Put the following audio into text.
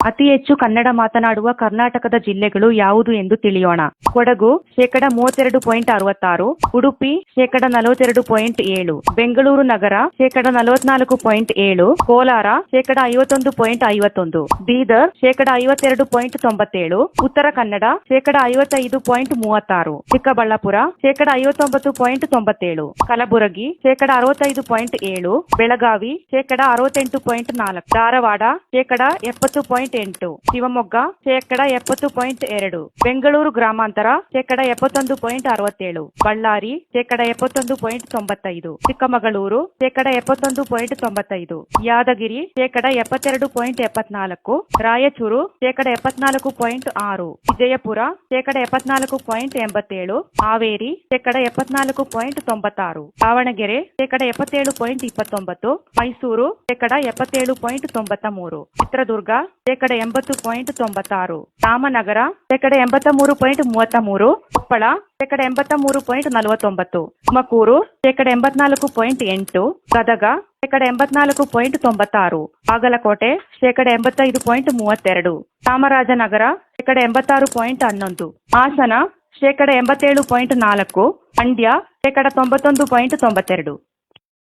ಅತಿ ಹೆಚ್ಚು ಕನ್ನಡ ಮಾತನಾಡುವ ಕರ್ನಾಟಕದ ಜಿಲ್ಲೆಗಳು ಯಾವುದು ಎಂದು ತಿಳಿಯೋಣ. ಕೊಡಗು 32.66%, ಉಡುಪಿ 42.7%, ಬೆಂಗಳೂರು ನಗರ 44.7%, ಕೋಲಾರ 51.51%, ಬೀದರ್ 52.97%, ಉತ್ತರ ಕನ್ನಡ 55.36%, ಚಿಕ್ಕಬಳ್ಳಾಪುರ 59.97%, ಕಲಬುರಗಿ 65.7%, ಬೆಳಗಾವಿ 68.4%, ಧಾರವಾಡ 70.8%, ಶಿವಮೊಗ್ಗ 70.2%, ಬೆಂಗಳೂರು ಗ್ರಾಮಾಂತರ 71.67%, ಬಳ್ಳಾರಿ 71.95%, ಚಿಕ್ಕಮಗಳೂರು 71.95%, ಯಾದಗಿರಿ 72.74%, ರಾಯಚೂರು 74.6%, ವಿಜಯಪುರ 74.87%, ಹಾವೇರಿ 74.96%, ದಾವಣಗೆರೆ 77.29%, ಮೈಸೂರು 77.93%, ಚಿತ್ರದುರ್ಗ 80.96%, ರಾಮನಗರ 83.33%, ಕೊಪ್ಪಳ 83.49%, ತುಮಕೂರು 84.8%, ಗದಗ 84.96%, ಬಾಗಲಕೋಟೆ 85.32%, ಚಾಮರಾಜನಗರ 86.11%, ಹಾಸನ 87.4%, ಮಂಡ್ಯ 91.92%.